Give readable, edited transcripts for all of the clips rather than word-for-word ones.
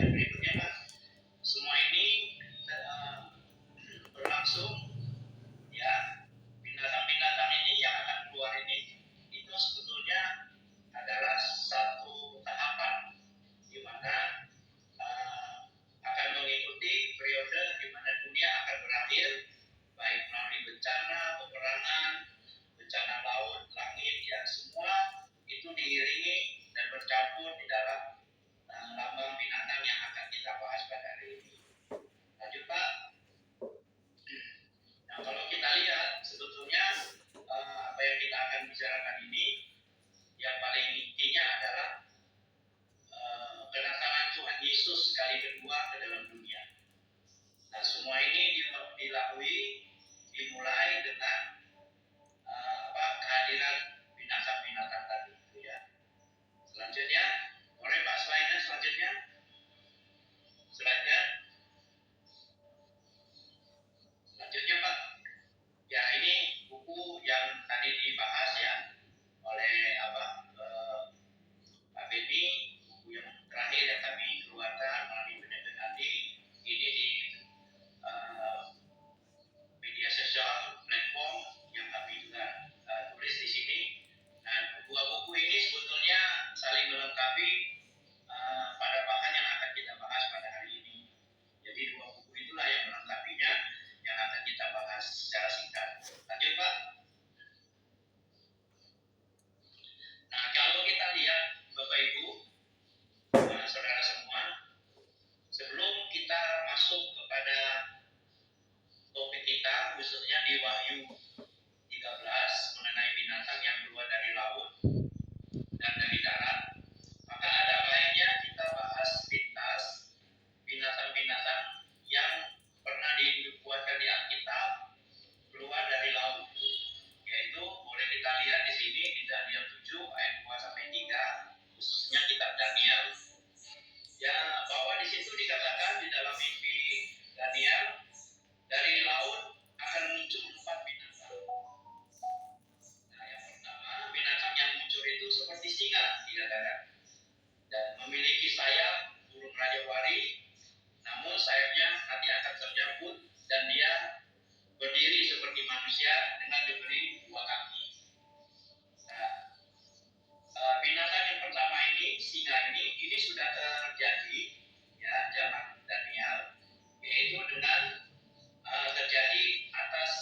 dan berikutnya Pak. Semua ini berlangsung ya, binatang-binatang ini yang akan keluar ini itu sebetulnya adalah satu tahapan di mana akan mengikuti periode di mana dunia akan berakhir, baik melalui bencana, peperangan, bencana laut, langit, ya semua itu diiringi dan bercampur di dalam lambang binatang yang akan kita bahas pada hari ini. Lanjut Pak. Nah, kalau kita lihat sebetulnya apa yang kita akan bicarakan ini yang paling intinya adalah kedatangan Tuhan Yesus kali kedua ke dalam dunia. Nah, semua ini dimulai dengan kehadiran binatang-binatang tadi itu ya. Selanjutnya, boleh Pak slide-nya selanjutnya. Slide-nya. Selanjutnya Pak. Ya, ini buku yang tadi dibahas ya oleh Pak Beni, buku yang terakhir yang kami keluarkan melalui Benefit Hati. Ini di media sosial platform yang kami juga tulis di sini. Nah, dua buku ini sebetulnya saling melengkapi pada bahan yang akan kita bahas pada hari ini. Jadi dua buku itulah yang melengkapinya, yang akan kita bahas secara singkat. Lanjut Pak. Nah, kalau kita lihat Bapak Ibu, saudara semua, sebelum kita masuk kepada topik kita, khususnya di Wahyu 13 mengenai binatang yang keluar dari laut dan dari darat, maka ada baiknya kita bahas pintas binatang-binatang yang pernah dibuatkan di Alkitab keluar dari laut. Yaitu boleh kita lihat di sini di Daniel 7 ayat 2 sampai 3, khususnya kitab Daniel. Ya, bahwa di situ dikatakan di dalam mimpi Daniel, dari laut akan muncul 4 binatang. Nah, yang pertama, binatang yang muncul itu seperti singa, dikatakan, dan memiliki sayap burung rajawari, namun sayapnya nanti akan terjabut dan dia berdiri seperti manusia dengan diberi 2 kaki. Nah, binatang yang pertama ini, singa ini sudah terjadi ya zaman Daniel, yaitu dengan terjadi atas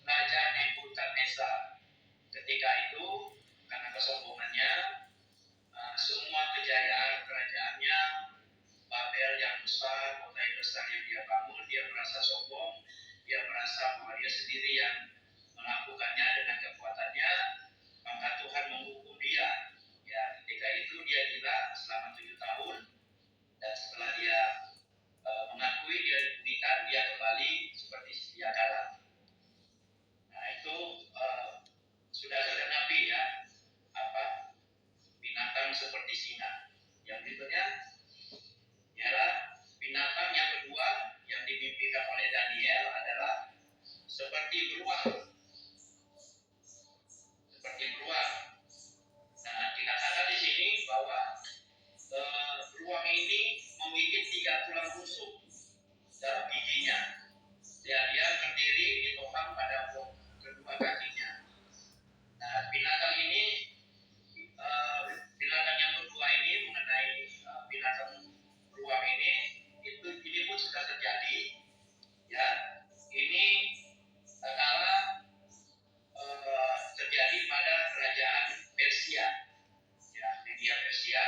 Raja Nebukadnezar. Ketika itu karena kesombongannya, semua kejayaan kerajaannya, Babel yang besar, kota yang besar yang dia bangun, dia merasa sombong, dia merasa bahwa dia sendiri yang melakukannya dengan kekuatannya, maka Tuhan menghukum dia. Ya, ketika itu dia gila selama 7 tahun, dan setelah dia mengakui dia diberikan, dia kembali seperti sedia kala. Nah, itu sudah tergenapi ya, binatang seperti singa. Yang berikutnya ialah binatang yang kedua yang dimimpikan oleh Daniel adalah seperti beruang. Seperti beruang. Nah, dikatakan di sini bahwa beruang ini memiliki 3 tulang rusuk dalam giginya. Dia berdiri ditopang pada kedua kakinya. Nah, binatang ini, binatang yang kedua ini mengenai binatang beruang ini pun sudah terjadi. Ya, ini kala terjadi pada kerajaan Persia. Ya, Media Persia.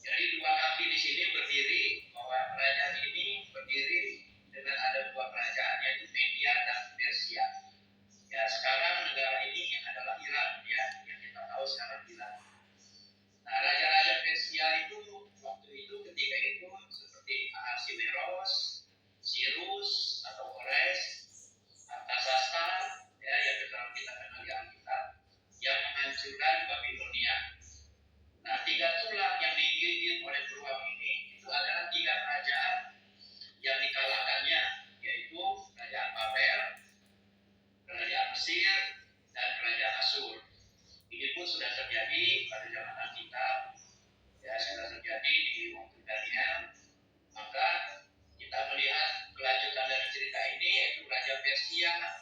Jadi 2 kaki di sini berdiri, bahwa kerajaan ini berdiri dengan ada 2 kerajaan, yaitu Media dan Persia. Ya, sekarang negara ini adalah Iran ya, yang kita tahu sekarang Iran. Nah, raja-raja Persia itu waktu itu ketika itu seperti Ahasiweros, Cyrus atau Kores, Artasasta ya, yang dalam kita kenal di Alkitab, yang menghancurkan Babilonia. Nah, 3 tulang yang digigit oleh beruang ini itu adalah 3 kerajaan yang dikalahkannya, yaitu kerajaan Babel, kerajaan Mesir, dan kerajaan Asyur. Ini pun sudah terjadi pada zaman Alkitab, ya, sudah terjadi di waktu Daniel. maka kita melihat kelanjutan dari cerita ini, yaitu Raja Persia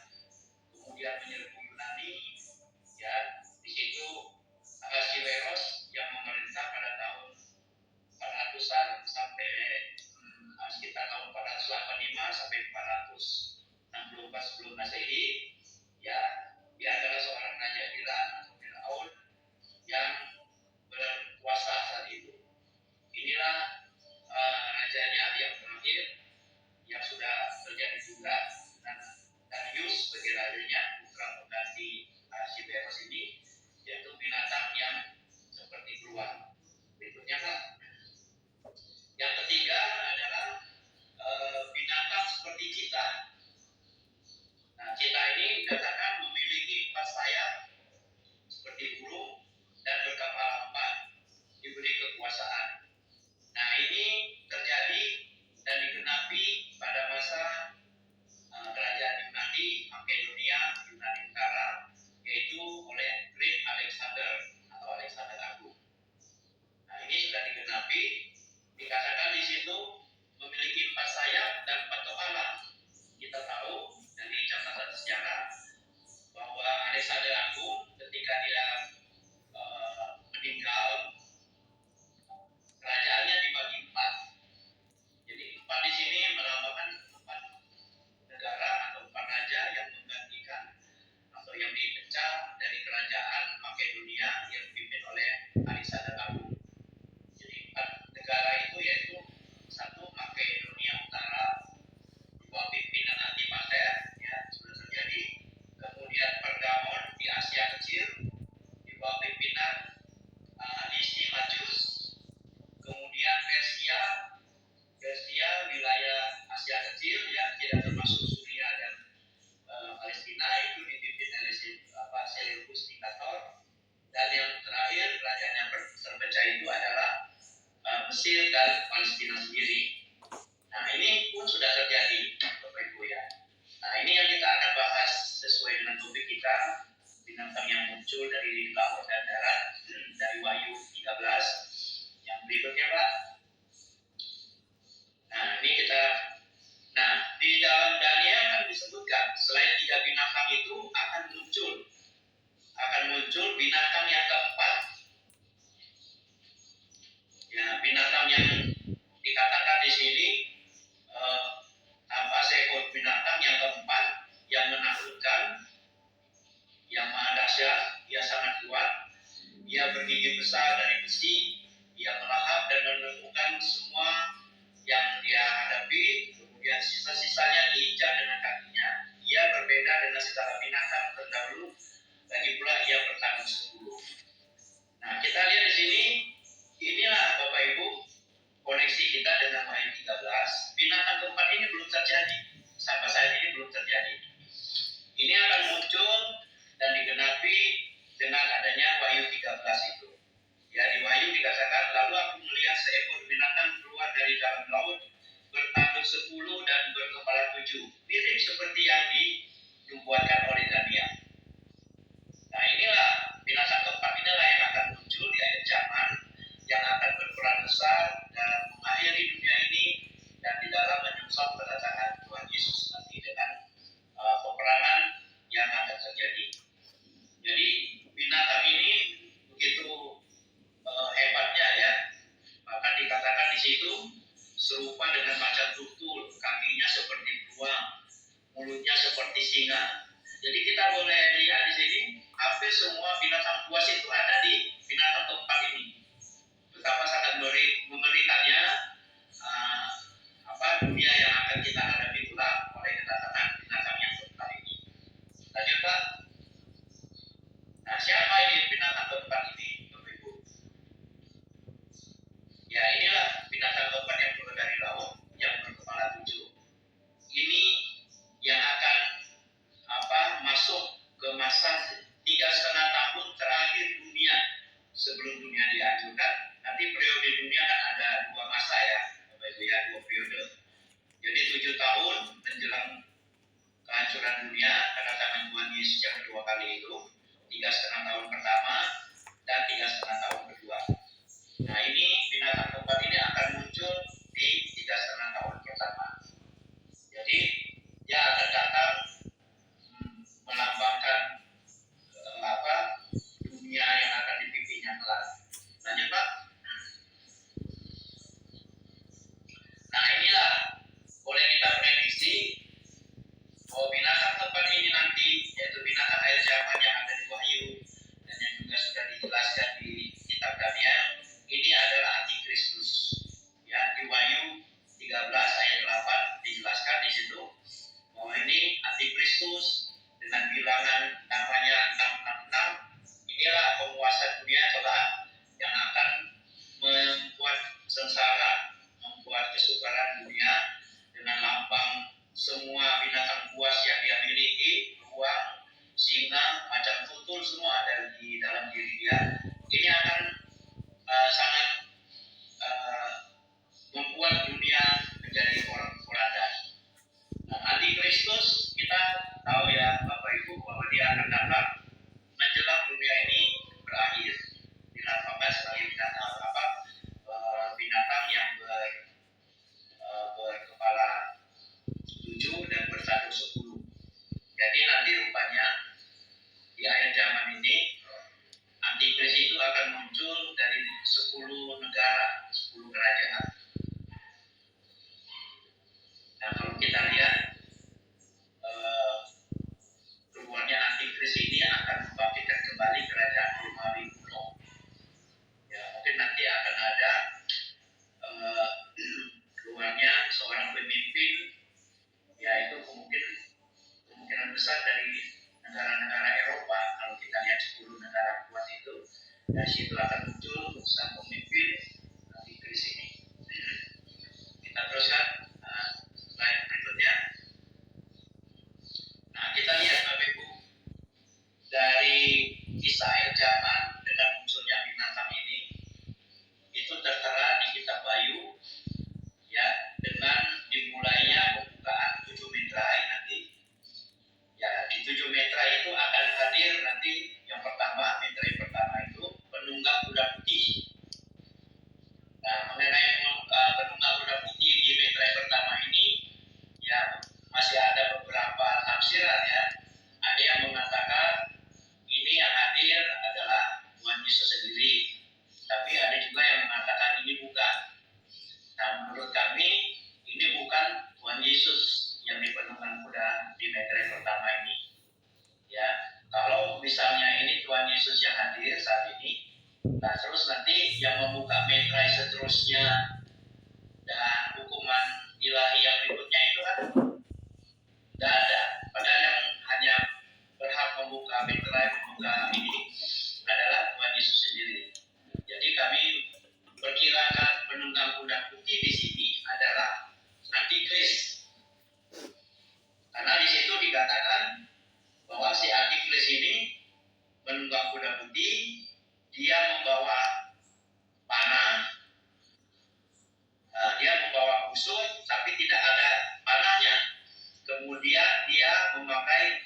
kemudian menyerbu Yunani. Ya, di situ Ahasiweros yang memerintah pada tahun 400-an sampai sekitar tahun 485 sampai 464 sebelum Masehi. Ya, dia adalah seorang raja Iran atau Firaun yang berkuasa saat itu. Inilah rajanya yang terakhir yang sudah terjadi juga, dan Darius sebagai rajanya, putra pengganti Ahasiweros ini, yaitu binatang yang seperti beruang. Berikutnya Pak. Yang ketiga adalah binatang seperti cita. Nah, cita ini dikatakan memiliki 4 sayap seperti burung dan berkepala 4, diberi kekuasaan. Nah, ini terjadi dan digenapi pada masa kerajaan Yunani, Makedonia, Yunani Utara, yaitu oleh Great Alexander atau Alexander Agung. Nah, ini sudah digenapi, dikatakan di situ memiliki 4 sayap dan 4 kepala. Kita tahu dari catatan sejarah bahwa Alexander Agung ketika dia meninggal, kerajaannya dibagi 4. Jadi 4 di sini melambangkan 4 negara atau 4 raja yang menggantikan atau yang dipecah dari kerajaan Makedonia yang dipimpin oleh Alexander Agung. Jadi 4 negara itu yaitu 1 Makedonia Utara di bawah pimpinan Antipater, ya sudah terjadi. Kemudian Pergamon di Asia Kecil di bawah pimpinan Lysimachus. Kemudian Persia wilayah Asia Kecil, ya tidak termasuk Suria dan Palestina, itu dipimpin oleh Seleucus Nicator. Dan yang terakhir kerajaan yang terpecah itu adalah Mesir dan Palestina sendiri. Nah, ini pun sudah terjadi, Bapak Ibu ya. Nah, ini yang kita akan bahas sesuai dengan topik kita, binatang yang muncul dari laut dan darat, dari Wahyu 13. Yang berikutnya Pak. Nah, ini di dalam Daniel kan disebutkan selain 3 binatang itu akan muncul binatang yang keempat. Ya, binatang yang dikatakan di sini seekor binatang yang keempat yang menakutkan, yang maha dahsyat, dia sangat kuat, dia bergigi besar dari besi, dia melahap dan menemukan semua yang dia hadapi, kemudian sisa-sisanya diinjak dengan kakinya. Dia berbeda dengan segala binatang terdahulu, lagi pula ia bertanduk 10. Nah, kita lihat di sini, inilah Bapak Ibu koneksi kita dengan Wahyu 13. Binatang keempat ini belum terjadi, sampai saat ini belum terjadi. Ini akan muncul dan digenapi dengan adanya Wahyu 13 itu. Ya, di Wahyu dikatakan, lalu aku melihat seekor binatang keluar dari dalam laut, bertanduk 10 dan berkepala 7, mirip seperti yang dinubuatkan oleh Daniel. Nah, inilah binatang keempat inilah yang akan muncul di akhir zaman, yang akan berperan besar dalam mengakhiri dunia ini dan di dalam menyusul kedatangan Tuhan Yesus nanti dengan peperangan yang akan terjadi. Jadi binatang ini begitu hebatnya ya, bahkan dikatakan di situ serupa dengan macan tutul, kakinya seperti beruang, mulutnya seperti singa. Jadi kita boleh lihat di sini hampir semua binatang buas itu ada di binatang keempat ini. Betapa sangat mengerikannya dunia yang akan kita hadapi itulah oleh kedatangan binatang yang keempat ini. Lanjut Pak. Nah, siapa ini binatang keempat ini, Bapak Ibu? Ya, inilah binatang keempat yang keluar dari laut, yang berkepala 7. Ini yang akan masuk ke masa 3,5 tahun terakhir dunia sebelum dunia dihancurkan. Nanti periode dunia kan ada 2 masa ya, Bapak Ibu ya, 2 periode. Jadi 7 tahun menjelang kehancuran dunia, kedatangan Tuhan Yesus yang kedua kali itu, 3,5 tahun pertama dan 3,5 tahun kedua. Nah, ini binatang keempat ini akan muncul di 3,5 situ akan muncul sang pemimpin di kris ini. Kita teruskan slide berikutnya. Nah, kita lihat Bapak Ibu, dari kisah zaman dengan munculnya binatang ini, itu tertera di kitab Wahyu, ya, dengan dimulainya pembukaan 7 metrai nanti. Ya, di 7 metrai itu akan hadir nanti yang pertama, metrai pertama itu penunggang kuda putih. Nah, mengenai penunggang kuda putih di metrai pertama ini, ya masih ada beberapa tafsiran ya. Ada yang mengatakan ini yang hadir adalah Tuhan Yesus sendiri, tapi ada juga yang mengatakan ini bukan. Nah, menurut kami ini bukan Tuhan Yesus yang dipenunggang kuda di metrai pertama ini. Ya, kalau misalnya ini Tuhan Yesus yang hadir saat ini, nah terus nanti yang membuka metrai seterusnya dan hukuman ilahi yang berikutnya itu kan tidak ada. Padahal yang hanya berhak membuka metrai, membuka ini adalah Tuhan Yesus sendiri. Jadi kami perkirakan penunggang kuda putih di sini adalah antikris. Karena di situ dikatakan bahwa si antikris ini menunggang kuda putih, dia membawa panah, dia membawa busur, tapi tidak ada panahnya. Kemudian dia memakai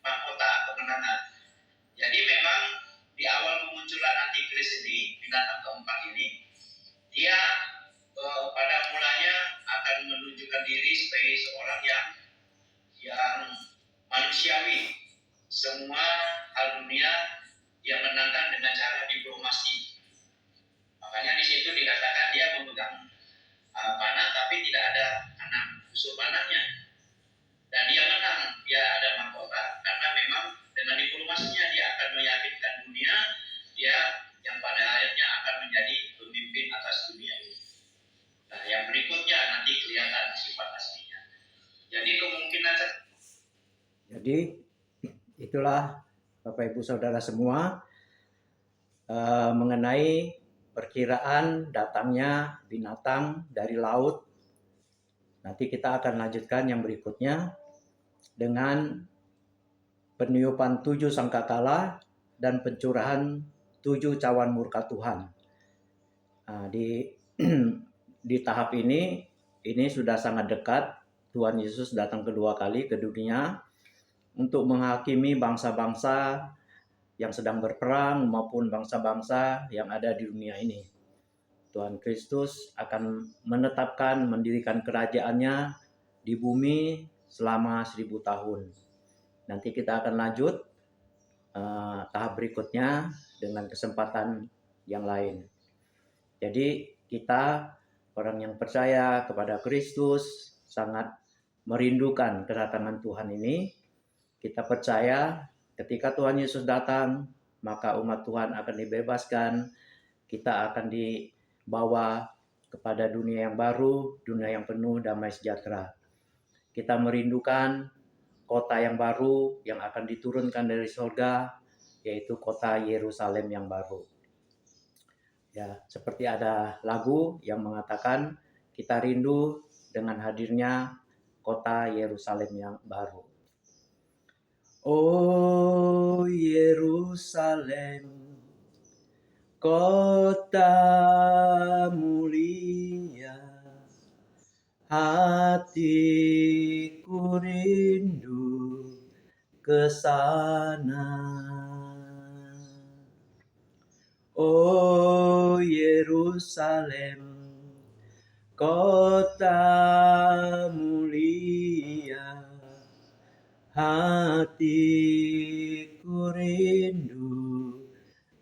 mahkota kemenangan. Jadi memang di awal kemunculan antikris ini, binatang keempat ini, dia pada mulanya akan menunjukkan diri sebagai seorang yang manusiawi. Semua hal dunia yang menangkan dengan cara diplomasi. Makanya di situ dikatakan dia memegang panah tapi tidak ada anak busur panahnya. Dan dia menang, dia ada mahkota karena memang dengan diplomasinya dia akan meyakinkan dunia dia yang pada akhirnya akan menjadi pemimpin atas dunia ini. Nah, yang berikutnya nanti kelihatan sifat aslinya. Jadi kemungkinan itulah Bapak Ibu Saudara semua mengenai perkiraan datangnya binatang dari laut. Nanti kita akan lanjutkan yang berikutnya dengan peniupan 7 sangkakala dan pencurahan 7 cawan murka Tuhan. Nah, di tahap ini sudah sangat dekat. Tuhan Yesus datang kedua kali ke dunia untuk menghakimi bangsa-bangsa yang sedang berperang maupun bangsa-bangsa yang ada di dunia ini. Tuhan Kristus akan menetapkan, mendirikan kerajaannya di bumi selama 1000 tahun. Nanti kita akan lanjut tahap berikutnya dengan kesempatan yang lain. Jadi kita orang yang percaya kepada Kristus sangat merindukan kedatangan Tuhan ini. Kita percaya ketika Tuhan Yesus datang, maka umat Tuhan akan dibebaskan. Kita akan dibawa kepada dunia yang baru, dunia yang penuh damai sejahtera. Kita merindukan kota yang baru yang akan diturunkan dari surga, yaitu kota Yerusalem yang baru. Ya, seperti ada lagu yang mengatakan kita rindu dengan hadirnya kota Yerusalem yang baru. Oh Yerusalem, kota mulia, hatiku rindu ke sana. Oh Yerusalem, kota mulia, hatiku rindu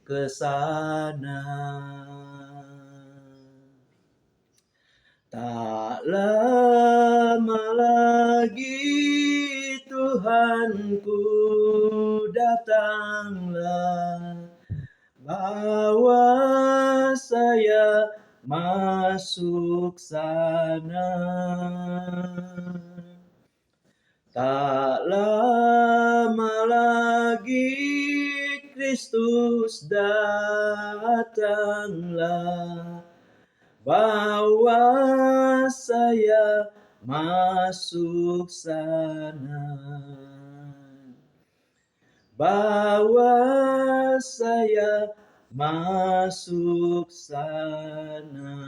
ke sana. Tak lama lagi Tuhanku datanglah, bawa saya masuk sana. Tak lama lagi Kristus datanglah, bawa saya masuk sana. Bawa saya masuk sana.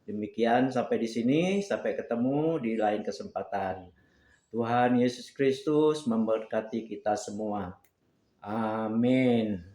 Demikian sampai di sini, sampai ketemu di lain kesempatan. Tuhan Yesus Kristus memberkati kita semua. Amin.